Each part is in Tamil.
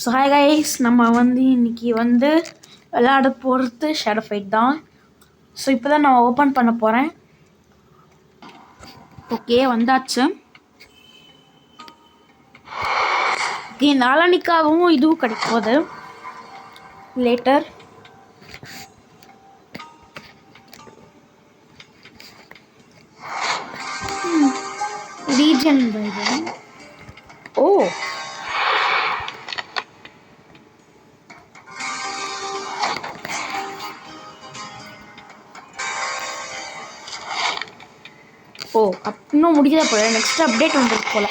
ஸோ ஹாய் கைஸ், நம்ம இன்னைக்கு விளையாட போகிறது ஷேடோ ஃபைட் தான். ஸோ இப்போ தான் நான் ஓப்பன் பண்ண போகிறேன். ஓகே, வந்தாச்சு. ஓகே, நாளானிக்காகவும் இதுவும் கிடைக்க போகுது லேட்டர். ரீஜன் ஓ இன்னும் முடியல போல. நெக்ஸ்ட் அப்டேட் வந்துருக்கு போல.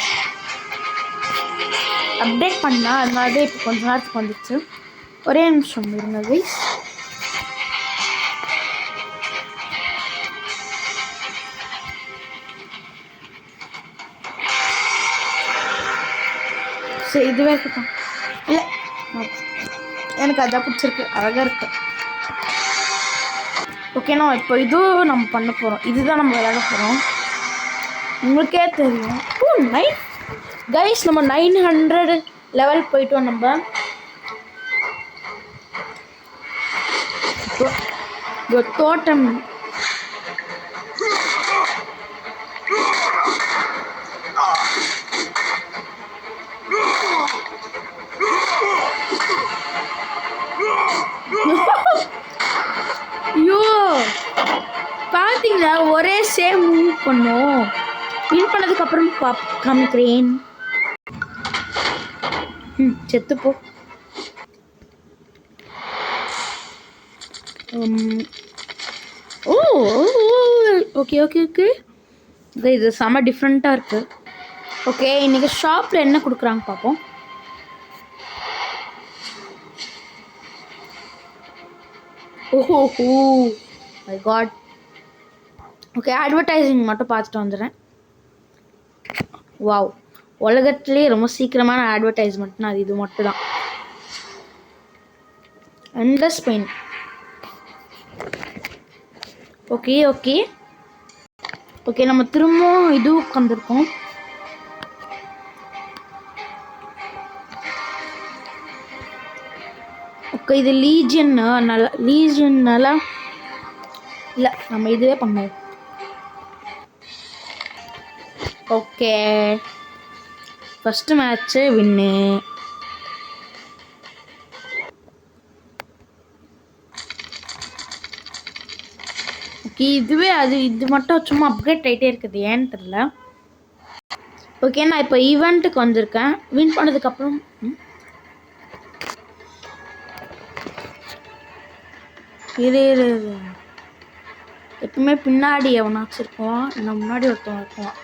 அப்டேட் பண்ணால் அதனால தான் இப்போ கொஞ்ச நேரத்துக்கு வந்துச்சு. ஒரே நிமிஷம் இருங்க கைஸ். சரி, இதுவே இருக்கட்டும். இல்லை, எனக்கு அதான் பிடிச்சிருக்கு, அழகாக இருக்கு. ஓகேண்ணா, இப்போ இதுவும் நம்ம பண்ண போகிறோம். இதுதான் நம்ம விளையாட போகிறோம். உங்களுக்கே தெரியும். கைஸ், நம்ம 900 லெவல் போயிட்டோம். நம்ம தோட்டம் ஐயோ, பார்த்தீங்களா? ஒரே சேம் மூவ் பண்ணோம். வின் பண்ணதுக்கப்புறம் காமிக்கிறேன். செத்துப்போ. ஓ ஓகே ஓகே ஓகே, இது செம்ம டிஃப்ரெண்ட்டாக இருக்குது. ஓகே, இன்றைக்கி ஷாப்பில் என்ன கொடுக்குறாங்க பார்ப்போம். ஓஹோ மை காட். ஓகே, அட்வர்டைஸிங் மட்டும் பார்த்துட்டு வந்துடுறேன். வாவ், உலகத்துலேயே ரொம்ப சீக்கிரமான அட்வர்டைஸ்மெண்ட்னா அது இது மட்டும் தான். Endless pain. Okay okay okay, நம்ம திரும்பவும் இது உட்காந்துருக்கோம். ஓகே, இது லீஜியன்னால இல்லை, நம்ம இதுவே பண்ணுவோம். ஓகே, ஃபஸ்ட்டு மேட்ச்சு வின்னு. ஓகே, இதுவே இது மட்டும் சும்மா அப்கிரேட் ஆகிட்டே இருக்குது, ஏன்னு தெரியல. ஓகே, நான் இப்போ ஈவெண்ட்டுக்கு வந்திருக்கேன். வின் பண்ணதுக்கப்புறம் இரு எப்பவுமே பின்னாடி எவனாச்சும் இருக்குவான், இன்னும் முன்னாடி ஒருத்தவன் இருக்குவான்.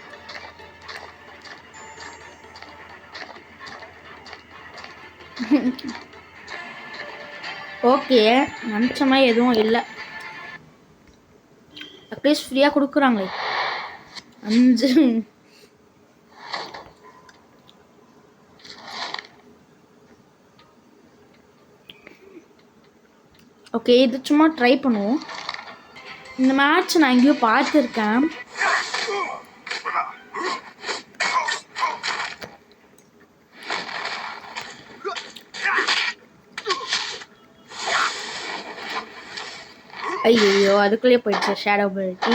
ஓகே, நினச்ச மாதிரி எதுவும் இல்லை. அட்லீஸ்ட் ஃப்ரீயாக கொடுக்குறாங்களே 5. ஓகே, இது சும்மா ட்ரை பண்ணுவோம். இந்த மேட்ச் நான் எங்கேயோ பார்த்துருக்கேன். ஐயோ, அதுக்குள்ளேயே போயிடுச்சு ஷேடோ அபிலிட்டி.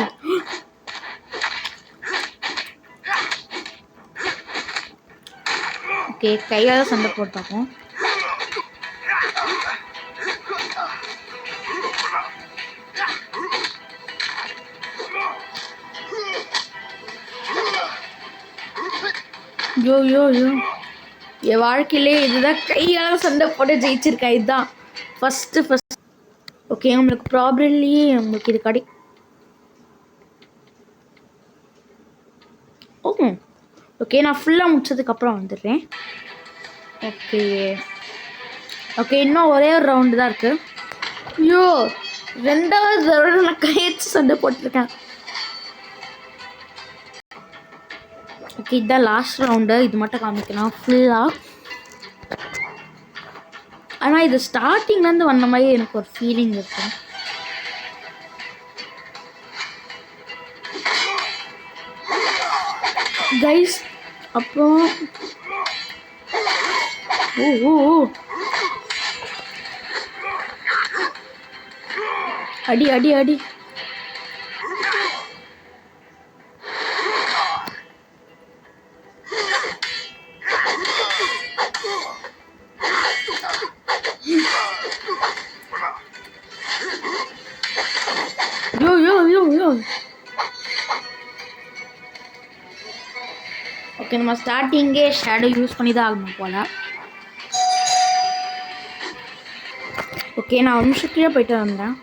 ஓகே, கையால் சண்டை போட்டு பார்ப்போம். யோ யோ யோ, என் வாழ்க்கையிலே இதுதான் கையால் சண்டை போட்டு ஜெயிச்சிருக்கேன். இதுதான் ஃபஸ்ட்டு. ஓகே, உங்களுக்கு ப்ராப்ளம்லி உங்களுக்கு இது ஓகே, நான் ஃபுல்லாக முடிச்சதுக்கப்புறம் வந்துடுறேன். ஓகே, இன்னும் ஒரே ஒரு ரவுண்டு தான் இருக்குது. ஐயோ, 2வது தடவை நான் கையெழுத்து சண்டை போட்டிருக்கேன். ஓகே, இதுதான் லாஸ்ட் ரவுண்டு. இது மட்டும் காமிக்கலாம் ஃபுல்லாக. ஆனால் இது ஸ்டார்டிங்லேருந்து வந்த மாதிரி எனக்கு ஒரு ஃபீலிங் இருக்கு. கைஸ், அப்புறம் ஓ ஓ ஓ அடி அடி அடி யோ யோ யோ யோ ஓகே நம்ம ஸ்டார்டிங்கே ஷேடோ யூஸ் பண்ணி தான் ஆகணும் போல். ஓகே நான் ஒரு நிமிஷம் கீழே போயிட்டு வந்தேன்.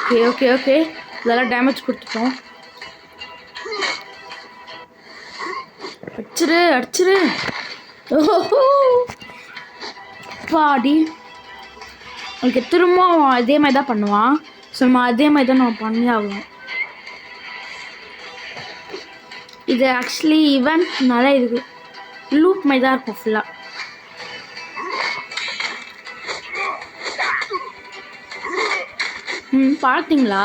ஓகே ஓகே ஓகே இதெல்லாம் டேமேஜ் கொடுத்துட்டோம். அடிச்சிரு அடிச்சிரு. ஓஹோ பாடி உங்களுக்கு திரும்ப அதே மாதிரி தான் பண்ணுவான். ஸோ நம்ம அதே மாதிரி தான் நம்ம பண்ணி ஆகணும். இது ஆக்சுவலி ஈவெண்ட்னால இது லூப் மாதிரி தான் இருக்கும் ஃபுல்லாக. பார்த்தீங்களா?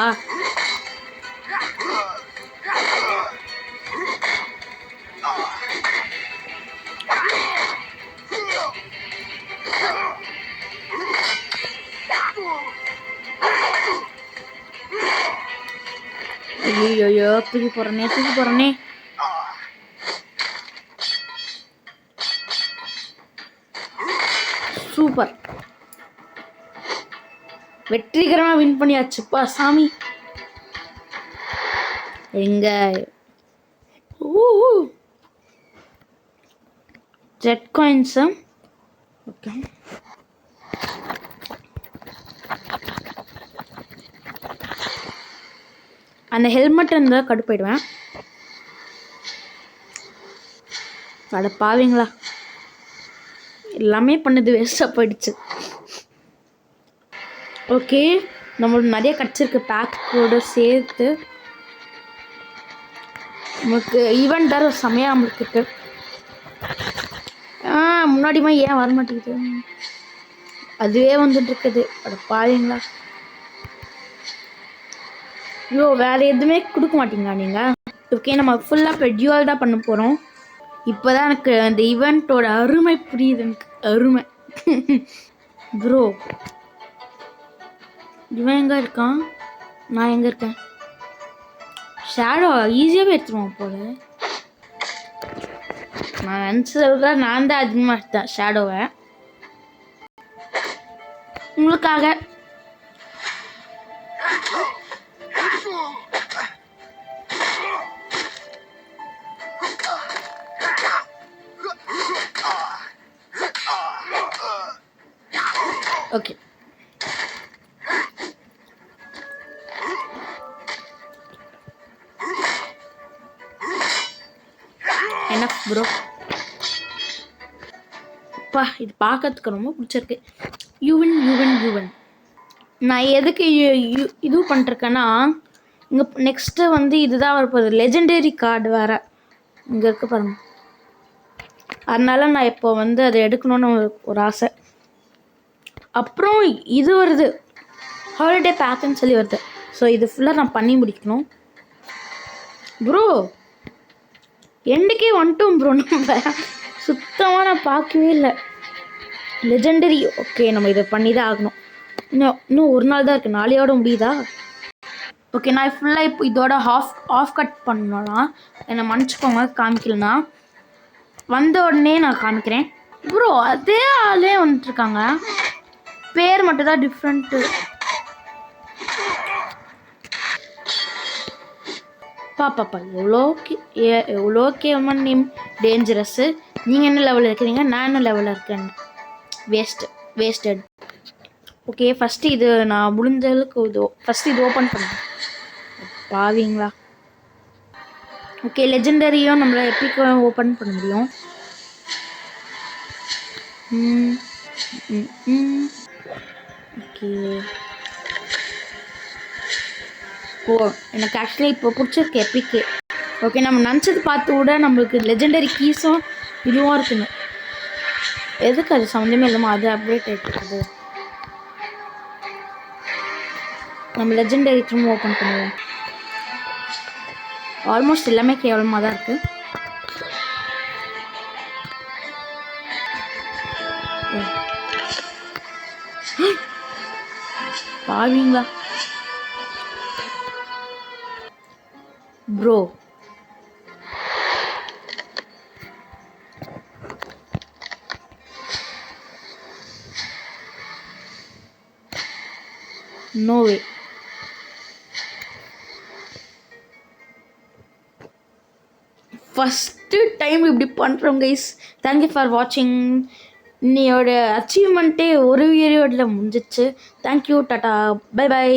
ஐயோ தூக்கி போகிறனே. சூப்பர், வெற்றிகரமாக வின் பண்ணியாச்சுப்பா சாமி. எங்க ஜெட் காயின்ஸு. ஓகே அந்த ஹெல்மெட் இருந்தால் கடுப்பாயிடுவேன். அட பாவீங்களா, எல்லாமே பண்ணது வேஸ்ட்டாக போயிடுச்சு. ஓகே நம்மளுக்கு நிறைய கிடச்சிருக்கு பேக்கோடு சேர்த்து. நமக்கு ஈவெண்ட் வேறு செமையாக நம்மளுக்கு இருக்கு. முன்னாடிமா ஏன் வரமாட்டேங்குது? அதுவே வந்துட்டு இருக்குது. அட பாவீங்களா. ஐயோ வேறு எதுவுமே கொடுக்க மாட்டீங்களா நீங்கள்? ஓகே நம்ம ஃபுல்லாக இப்போ டியூவல் தான் பண்ண போகிறோம். இப்போ தான் எனக்கு அந்த ஈவெண்ட்டோட அருமை புரியுது. எனக்கு அருமை. ப்ரோ இவன் எங்கே இருக்கான்? நான் எங்கே இருக்கேன்? ஷேடோ ஈஸியாகவே எடுத்துருவான் போல. நான் நினச்சதை நான் தான் அதிகமாக எடுத்தேன் ஷேடோவை உங்களுக்காக. ஓகே என்ன ப்ரோ அப்பா இது பார்க்கறதுக்கு ரொம்ப பிடிச்சிருக்கு. யூவன் நான் எதுக்கு இது பண்ணிருக்கேன்னா, இங்கே நெக்ஸ்ட்டு வந்து இதுதான் வரப்போகுது. லெஜெண்டரி கார்டு வேறு இங்கே இருக்க பாருங்க. அதனால நான் இப்போ வந்து அதை எடுக்கணுன்னு ஒரு ஆசை. அப்புறம் இது வருது, ஹாலிடே பேக்குன்னு சொல்லி வருது. ஸோ இது ஃபுல்லாக நான் பண்ணி முடிக்கணும். ப்ரோ எண்டுக்கே வந்துட்டோம் ப்ரோ. நம்ம சுத்தமாக நான் பார்க்கவே இல்லை லெஜெண்டரி. ஓகே நம்ம இதை பண்ணி தான் ஆகணும். இன்னும் ஒரு நாள் தான் இருக்குது. நாளையோட முடியுதா? ஓகே நான் ஃபுல்லாக இப்போ இதோட ஆஃப் கட் பண்ணணும்னா என்னை மன்னிச்சுக்கோங்க காமிக்கலனா. வந்த உடனே நான் காமிக்கிறேன். ப்ரோ அதே ஆளே வந்துட்டுருக்காங்க, பேர் மட்டும் தான் டிஃப்ரெண்ட்டு. பாப்பாப்பா எவ்வளோ கேமன் நேம் டேஞ்சரஸ்ஸு. நீங்கள் என்ன லெவலில் இருக்கிறீங்க, நான் என்ன லெவலில் இருக்கேன். வேஸ்டட். ஓகே ஃபஸ்ட்டு இது நான் முடிஞ்சளவுக்கு ஃபஸ்ட்டு இது ஓப்பன் பண்ணேன். பாவீங்களா. ஓகே லெஜெண்டரியும் நம்மளை எப்பிக்கும் ஓப்பன் பண்ண முடியும். ஓகே ஓ எனக்கு ஆக்சுவலி இப்போ பிடிச்சிருக்கு எப்பிக்கு. ஓகே, நம்ம நினச்சது பார்த்து கூட நம்மளுக்கு லெஜெண்டரி கீஸும் இதுவும் இருக்குங்க. எதுக்கு அது சம்மந்தமே இல்லாமல் அது அப்டேட் ஆகிட்டு நம்ம லெஜெண்டரி திரும்ப ஓப்பன் பண்ணுவோம். ஆல்மோஸ்ட் எல்லாமே கேவலமாக தான் இருக்குது. பாவீங்களா bro? No way. First time இப்படி பண்ணுறோம் கைஸ். தேங்க்யூ ஃபார் வாட்சிங். இன்னையோட அச்சீவ்மெண்ட்டே ஒரு வீடியோவில் முடிஞ்சிச்சு. Thank you, tata, bye by.